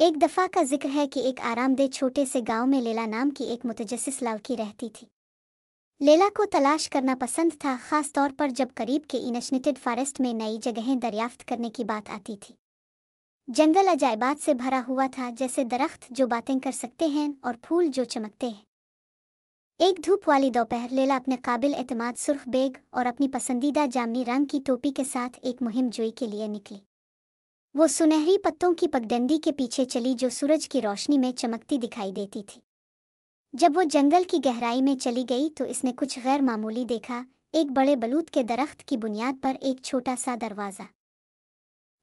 ایک دفعہ کا ذکر ہے کہ ایک آرامدہ چھوٹے سے گاؤں میں لیلا نام کی ایک متجسس لڑکی رہتی تھی۔ لیلا کو تلاش کرنا پسند تھا، خاص طور پر جب قریب کے انچنیٹڈ فارسٹ میں نئی جگہیں دریافت کرنے کی بات آتی تھی۔ جنگل عجائبات سے بھرا ہوا تھا، جیسے درخت جو باتیں کر سکتے ہیں اور پھول جو چمکتے ہیں۔ ایک دھوپ والی دوپہر لیلا اپنے قابل اعتماد سرخ بیگ اور اپنی پسندیدہ جامنی رنگ کی ٹوپی کے ساتھ ایک مہم جوئی کے لیے نکلی۔ وہ سنہری پتوں کی پگڈنڈی کے پیچھے چلی جو سورج کی روشنی میں چمکتی دکھائی دیتی تھی۔ جب وہ جنگل کی گہرائی میں چلی گئی تو اس نے کچھ غیر معمولی دیکھا، ایک بڑے بلوط کے درخت کی بنیاد پر ایک چھوٹا سا دروازہ۔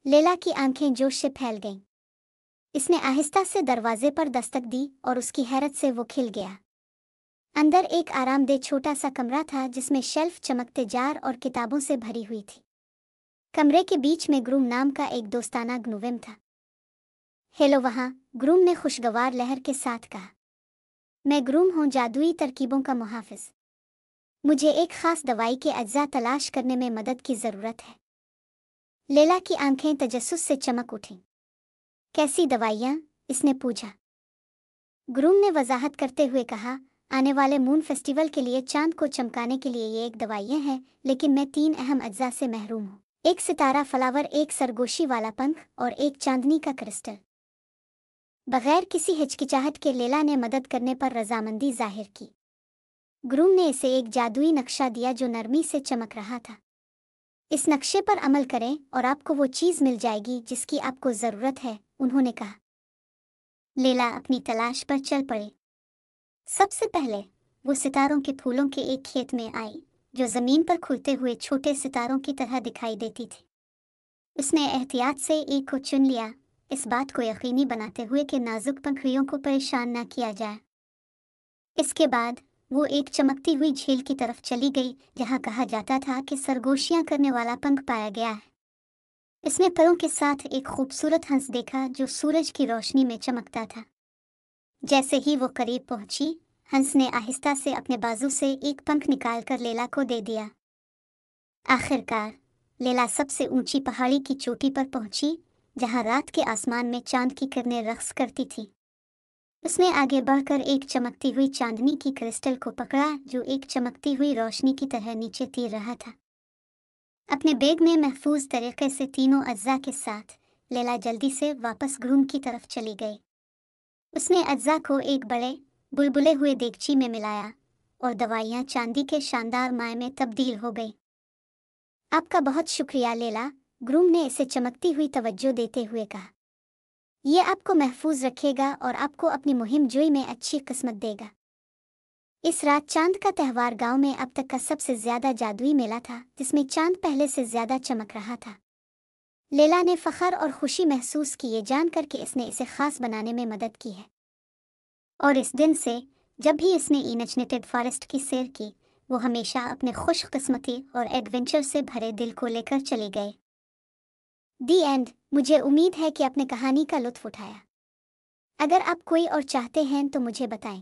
لیلا کی آنکھیں جوش سے پھیل گئیں۔ اس نے آہستہ سے دروازے پر دستک دی اور اس کی حیرت سے وہ کھل گیا۔ اندر ایک آرامدہ چھوٹا سا کمرہ تھا جس میں شیلف چمکتے جار اور کتابوں سے بھری ہوئی تھی۔ کمرے کے بیچ میں گروم نام کا ایک دوستانہ گنوم تھا۔ ہیلو وہاں، گروم نے خوشگوار لہر کے ساتھ کہا۔ میں گروم ہوں، جادوئی ترکیبوں کا محافظ۔ مجھے ایک خاص دوائی کے اجزاء تلاش کرنے میں مدد کی ضرورت ہے۔ لیلا کی آنکھیں تجسس سے چمک اٹھیں۔ کیسی دوائیاں؟ اس نے پوچھا۔ گروم نے وضاحت کرتے ہوئے کہا، آنے والے مون فیسٹیول کے لیے چاند کو چمکانے کے لیے یہ ایک دوائیاں ہیں، لیکن میں 3 اہم اجزاء سے محروم ہوں: ایک ستارہ فلاور، ایک سرگوشی والا پنکھ اور ایک چاندنی کا کرسٹل۔ بغیر کسی ہچکچاہٹ کے لیلا نے مدد کرنے پر رضامندی ظاہر کی۔ گروم نے اسے ایک جادوئی نقشہ دیا جو نرمی سے چمک رہا تھا۔ اس نقشے پر عمل کریں اور آپ کو وہ چیز مل جائے گی جس کی آپ کو ضرورت ہے، انہوں نے کہا۔ لیلا اپنی تلاش پر چل پڑے۔ سب سے پہلے وہ ستاروں کے پھولوں کے ایک کھیت میں آئی جو زمین پر کھلتے ہوئے چھوٹے ستاروں کی طرح دکھائی دیتی تھی۔ اس نے احتیاط سے ایک کو چن لیا، اس بات کو یقینی بناتے ہوئے کہ نازک پنکھڑیوں کو پریشان نہ کیا جائے۔ اس کے بعد وہ ایک چمکتی ہوئی جھیل کی طرف چلی گئی جہاں کہا جاتا تھا کہ سرگوشیاں کرنے والا پنکھ پایا گیا ہے۔ اس نے پروں کے ساتھ ایک خوبصورت ہنس دیکھا جو سورج کی روشنی میں چمکتا تھا۔ جیسے ہی وہ قریب پہنچی، ہنس نے آہستہ سے اپنے بازو سے ایک پنکھ نکال کر لیلا کو دے دیا۔ آخرکار لیلا سب سے اونچی پہاڑی کی چوٹی پر پہنچی جہاں رات کے آسمان میں چاند کی کرنیں رقص کرتی تھیں۔ اس نے آگے بڑھ کر ایک چمکتی ہوئی چاندنی کی کرسٹل کو پکڑا جو ایک چمکتی ہوئی روشنی کی طرح نیچے تیر رہا تھا۔ اپنے بیگ میں محفوظ طریقے سے تینوں اجزاء کے ساتھ لیلا جلدی سے واپس گروم کی طرف چلی گئی۔ اس نے اجزاء کو ایک بڑے بلبلے ہوئے دیگچی میں ملایا اور دوائیاں چاندی کے شاندار مائع میں تبدیل ہو گئی۔ آپ کا بہت شکریہ لیلا، گروم نے اسے چمکتی ہوئی توجہ دیتے ہوئے کہا۔ یہ آپ کو محفوظ رکھے گا اور آپ کو اپنی مہم جوئی میں اچھی قسمت دے گا۔ اس رات چاند کا تہوار گاؤں میں اب تک کا سب سے زیادہ جادوئی میلہ تھا جس میں چاند پہلے سے زیادہ چمک رہا تھا۔ لیلا نے فخر اور خوشی محسوس کی، یہ جان کر کہ اس نے اسے خاص بنانے میں مدد کی ہے۔ اور اس دن سے جب بھی اس نے انچنیٹڈ فارسٹ کی سیر کی، وہ ہمیشہ اپنے خوش قسمتی اور ایڈونچر سے بھرے دل کو لے کر چلے گئے۔ The end. مجھے امید ہے کہ آپ نے کہانی کا لطف اٹھایا۔ اگر آپ کوئی اور چاہتے ہیں تو مجھے بتائیں۔